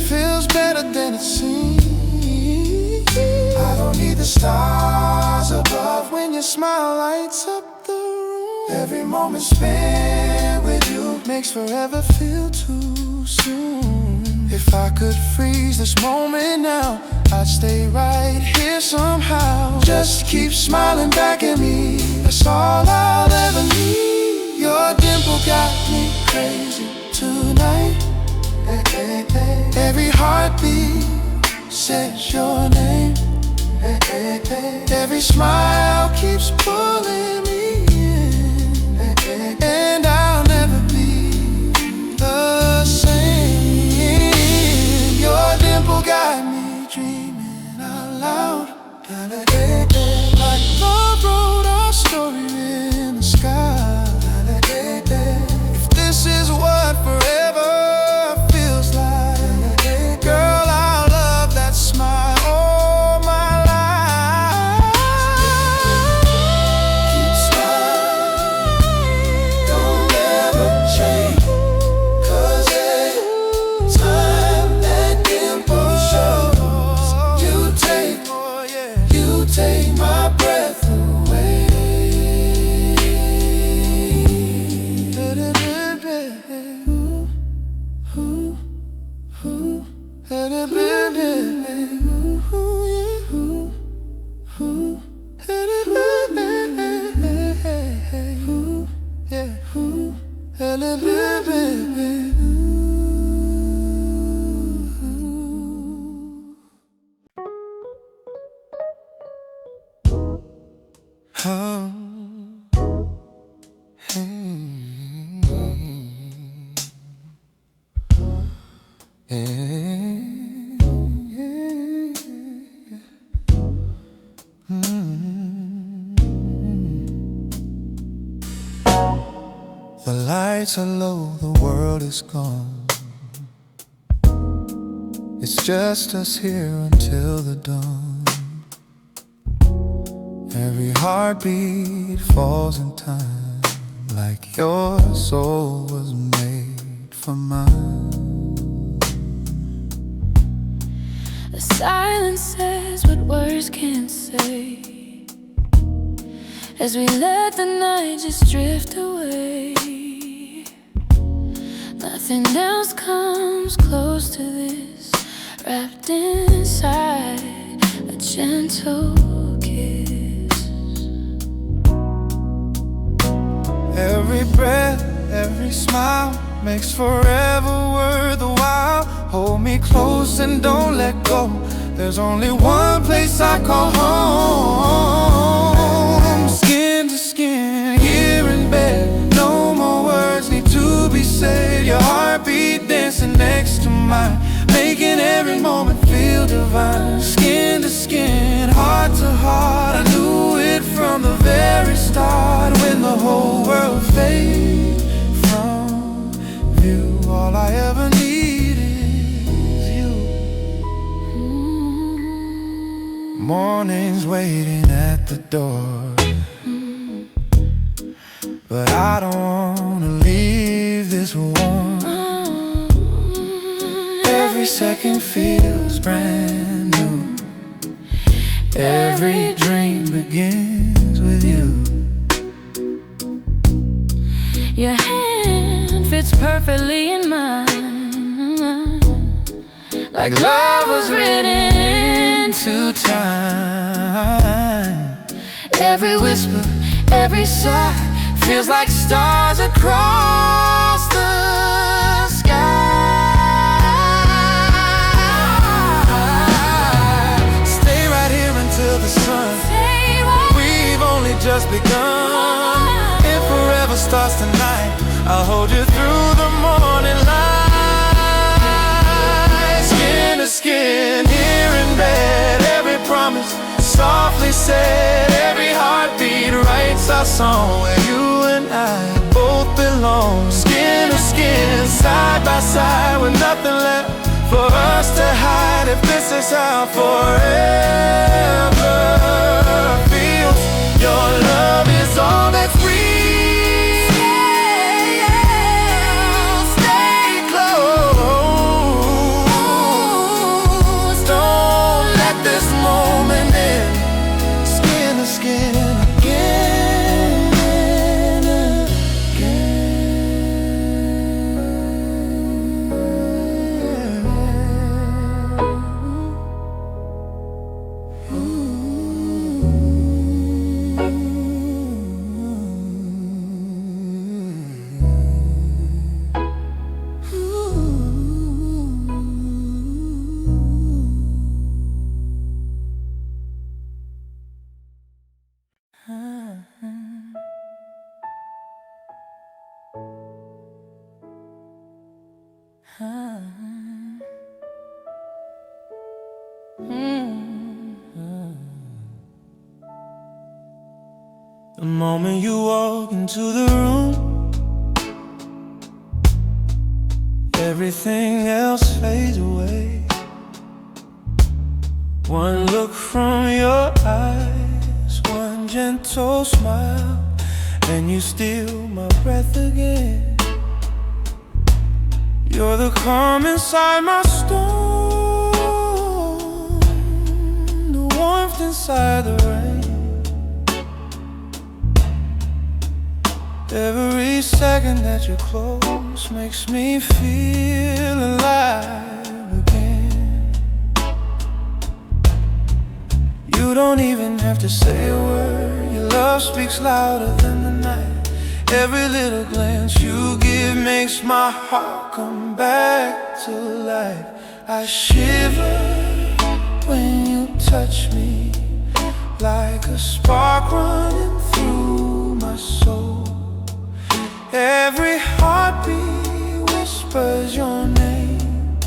feels better than it seems. I don't need the stars above when your smile lights up the room. Every moment spent with you makes forever feel too soon. If I could freeze this moment now, I'd stay right here somehow. Just keep smiling back at me, that's all I'll ever need. Your dimple got me crazy tonight. Every heartbeat says your name. Every smile keeps pulling me in, and I'll never be the same. Your dimple got me dreaming out The lights are low, the world is gone. It's just us here until the dawn. Every heartbeat falls in time, like your soul was made for mine. The silence says what words can't say, as we let the night just drift away. Nothing else comes close to this, wrapped inside a gentle kiss. Every breath, every smile makes forever worth the while. Hold me close and don't let go. There's only one place I call home. Skin to skin, here in bed. No more words need to be said. Your heartbeat dancing next to mine, making every moment feel divine. Skin to skin, heart to heart. I knew it from the very start. When the whole world fades from view, all I ever need is you. Morning's waiting at the door, but I don't wanna leave this warm. Every second feels brand new. Every dream begins with you. Your hand fits perfectly in mine, Like love was written into time. Every whisper, every sigh feels like stars across the sky. Stay right here until the sun. We've only just begun. If forever starts tonight, I'll hold you through the morning light. Skin to skin, here in bed. Every promise softly said. Every heartbeat writes our song, where you and I both belong. Skin to skin, side by side, with nothing left for us to hide. If this is how forever feels, your love is all that's real. Stay close, don't let this moment end. Skin to skin again and the moment you walk into the room, everything else fades away. One look from your eyes, one gentle smile, and you steal my breath again. You're the calm inside my storm, the warmth inside the rain. Every second that you're close makes me feel alive again. You don't even have to say a word. Your love speaks louder than the night. Every little glance you give makes my heart come back to life. I shiver when you touch me, like a spark running through my soul. Every heartbeat whispers your name.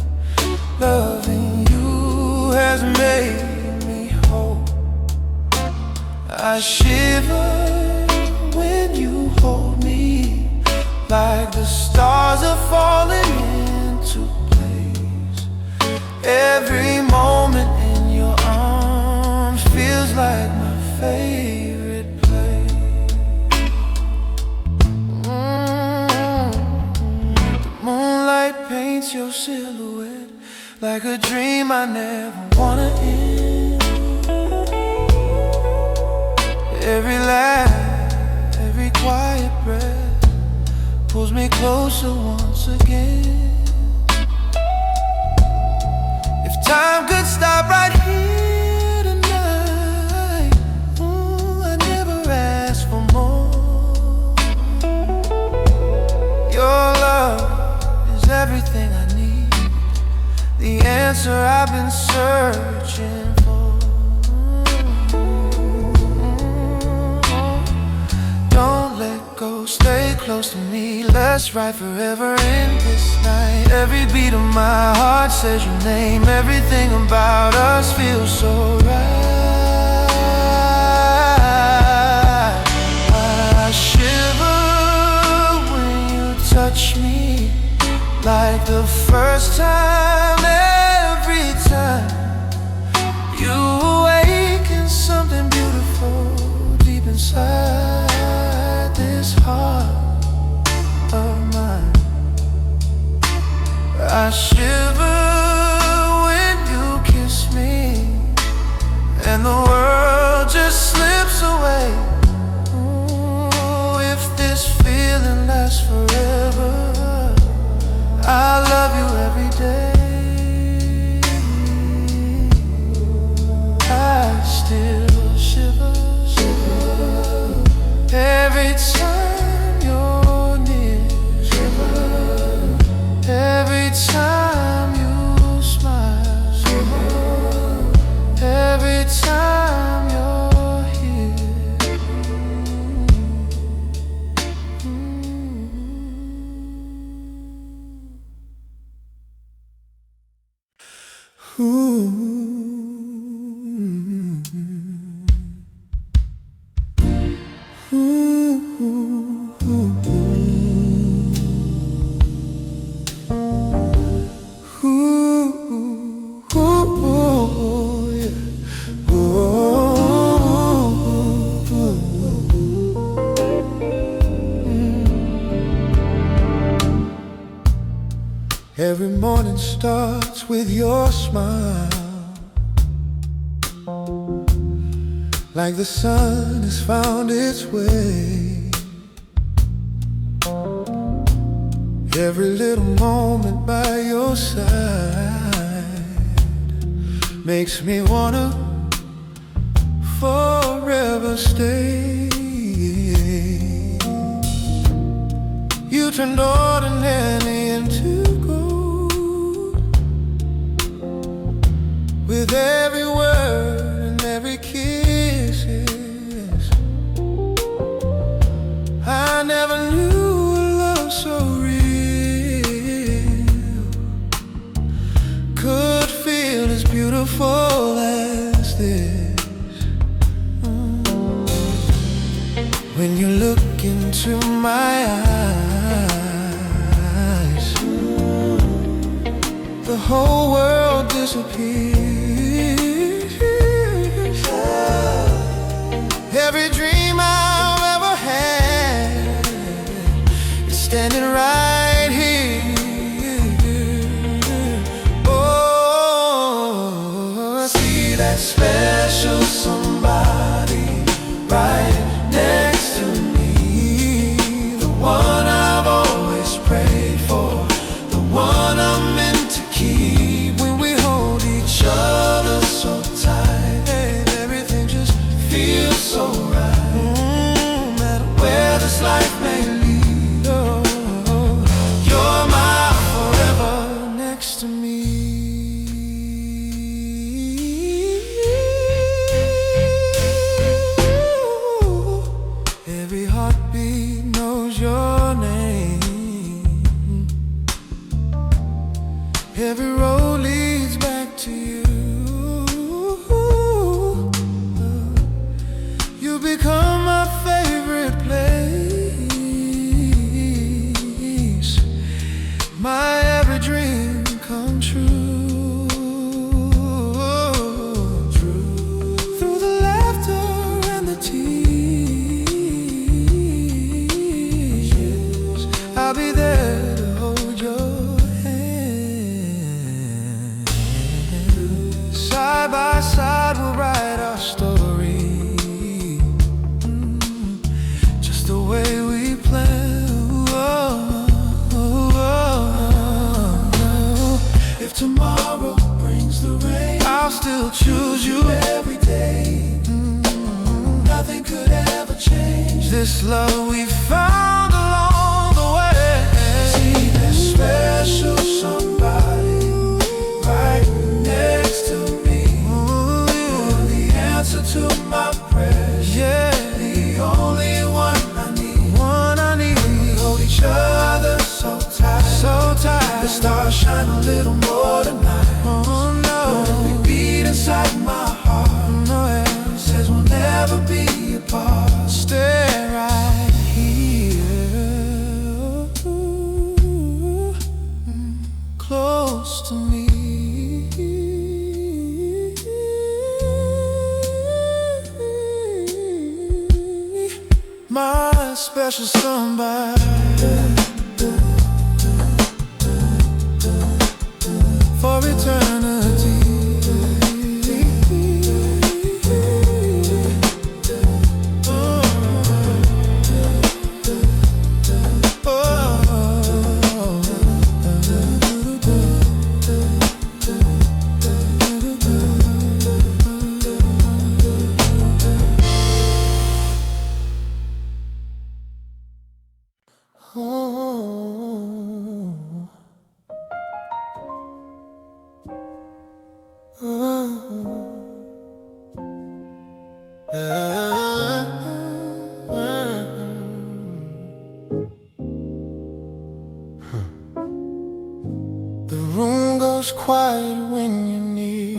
Loving you has made me whole. I shiver when you hold me, like the stars are falling into place. Every moment in your arms feels like my favorite place. The moonlight paints your silhouette like a dream I never wanna end. Every laugh, every quiet breath pulls me closer once again. If time could stop right here tonight, I never ask for more. Your love is everything I need, the answer I've been searching for. Don't let go, stay close to me. Let's ride forever in this night. Every beat of my heart says your name. Everything about us feels so right. I shiver when you touch me, like the first time. Every time you awaken something beautiful deep inside this heart of mine. I shiver when you kiss me, and the world just slips away. Ooh, if this feeling lasts forever, I love you every day. I still shiver, every time you're near. Every time you smile. Every time you're here. Ooh. Every morning starts with your smile, like the sun has found its way. Every little moment by your side makes me wanna forever stay. You turned ordinary into with every word and every kiss. I never knew a love so real could feel as beautiful as this. When you look into my eyes, the whole world disappears. Every dream I've ever had is standing right here. Oh, I see that special somebody right next to me, the one I've always prayed for, the one I'm meant to keep. When we hold each other so tight, and everything just feels so right. No matter where this life may lead, oh, Every road leads back to you. You become my favorite place, my every dream come true. Through the laughter and the tears, I'll be there to hold your hand. Side by side we'll write our story, just the way we planned. If tomorrow brings the rain, I'll still choose you every day. Nothing could ever change this love we found along the way. See that special somebody right next to me. You're the answer to my prayers. Yeah, the only one I need. We hold each other so tight, so tight. The stars shine a little more tonight. Oh no, every beat inside my heart, no, yeah, says we'll never be apart. Stay right here, close to me. My special somebody, for eternity. The room goes quiet when you're near,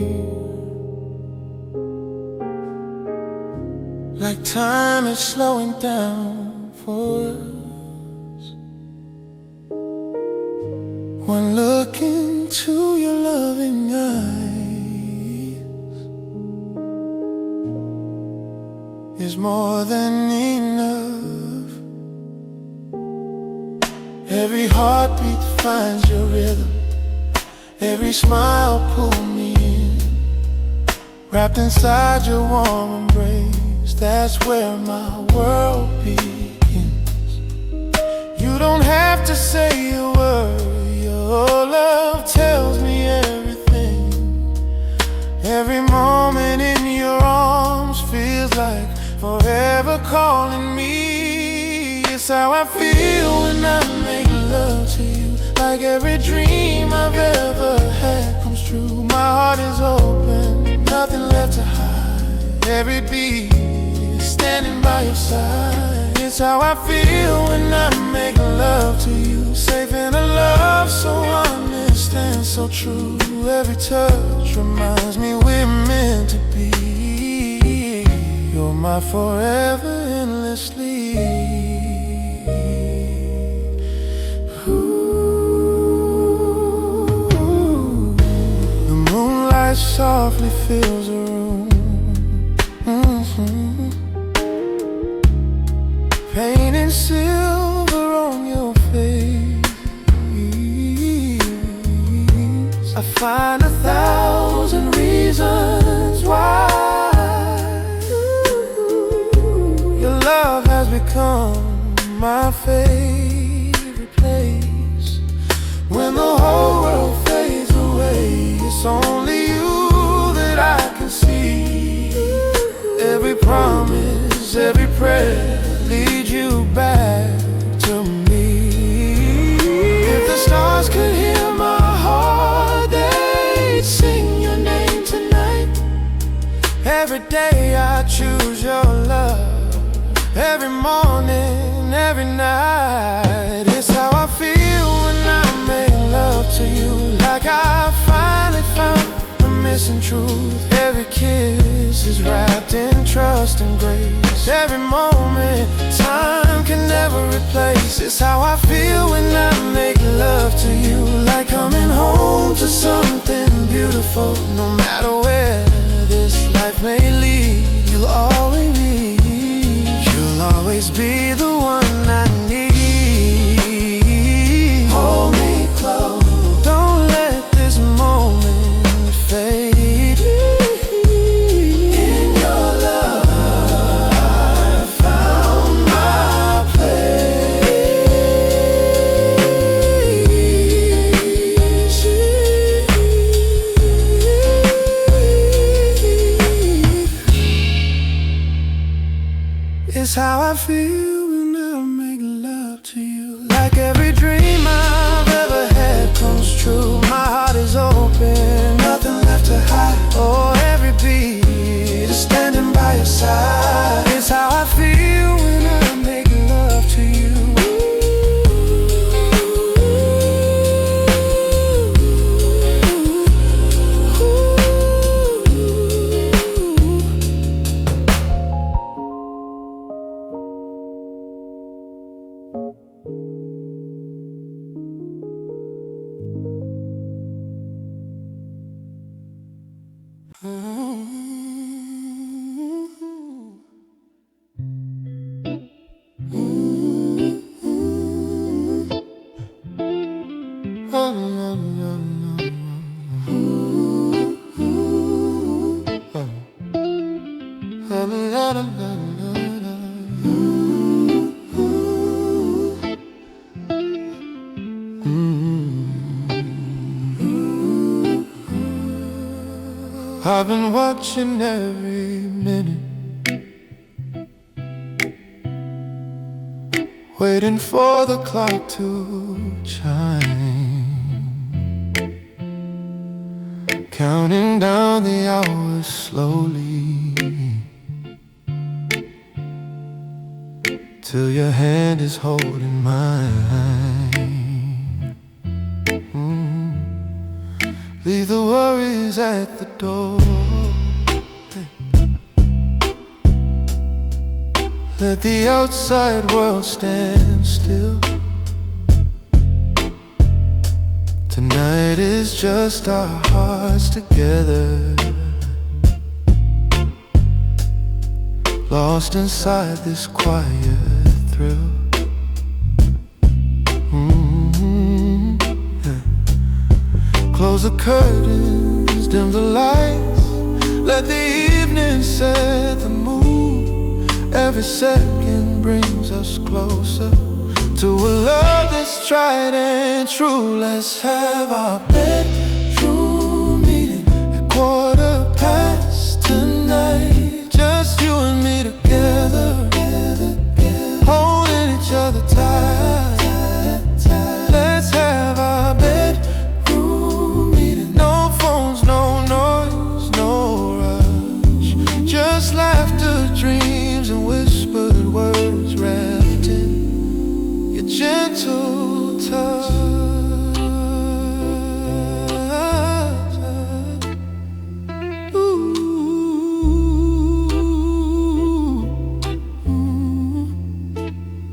like time is slowing down for us. One look into your loving eyes is more than enough. Every heartbeat finds your rhythm, every smile pull me in, wrapped inside your warm embrace. That's where my world begins. You don't have to say a word, your love tells me everything. Every moment in your arms feels like forever calling me. It's how I feel when I make love to you, like every dream I've ever had comes true. My heart is open, nothing left to hide. Every beat is standing by your side. It's how I feel when I make love to you, safe in a love so honest and so true. Every touch reminds me we're meant to be. You're my forever endlessly. Softly fills the room, painting silver on your face. I find 1,000 reasons why your love has become my favorite place. When the whole world fades away, it's only you that I can see. Every promise, every prayer leads you back to me. If the stars could hear my heart, they'd sing your name tonight. Every day I choose your love, every morning, every night. It's how I feel when I make love to you, like I kindness and truth. Every kiss is wrapped in trust and grace. Every moment time can never replace. It's how I feel when I make love to you, like coming home to something beautiful. No matter where this life may lead, you'll always be the one I need. Hold me close, don't let this moment fade. In your love I found my place. It's how I feel when I make love to you. Like every dream I've ever had comes true. My heart is open, nothing left to hide. Oh, every beat is standing by your side. It's how I feel when I make love to you. I've been watching every minute, waiting for the clock to chime, counting down the hours slowly, till your hand is holding mine. Leave the worries at the door. Let the outside world stand still. Tonight is just our hearts together, lost inside this quiet thrill. Close the curtains, dim the lights, let the evening set the mood. Every second brings us closer to a love that's tried and true. Let's have our bedroom meeting at 15:15 tonight. Just you and me together, holding each other tight. Let's have our bedroom meeting. No phones, no noise, no rush. Just laughter, dreams, and whispered words wrapped in your gentle touch.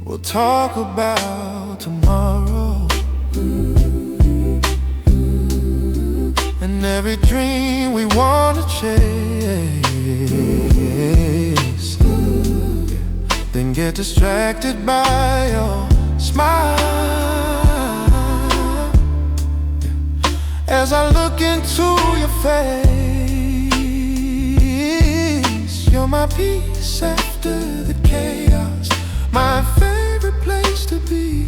We'll talk about tomorrow and every dream we wanna chase, then get distracted by your smile. As I look into your face, you're my peace after the chaos, my favorite place to be.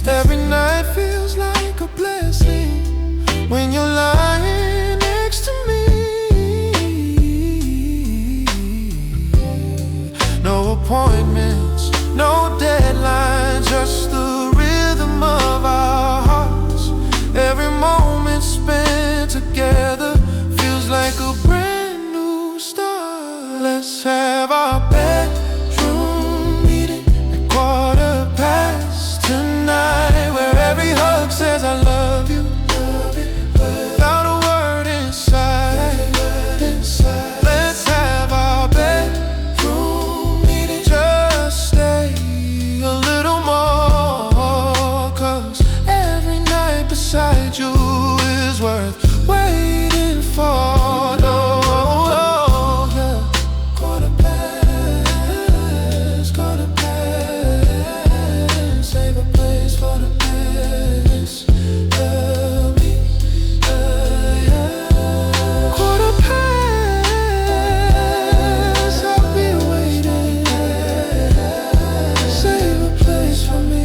Every night feels like a blessing when you're lying next to me. No appointments, no deadlines, just the rhythm of our hearts. Every moment spent together feels like a brand new start. Let's have our bedroom meeting at 15:15 tonight, where every beside you is worth waiting for. Oh, yeah. Quarter past, save a place for the best of me. Yeah. Quarter past, I'll be waiting. Save a place for me.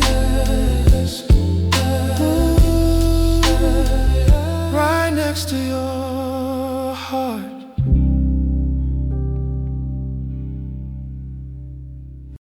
Right next to your heart.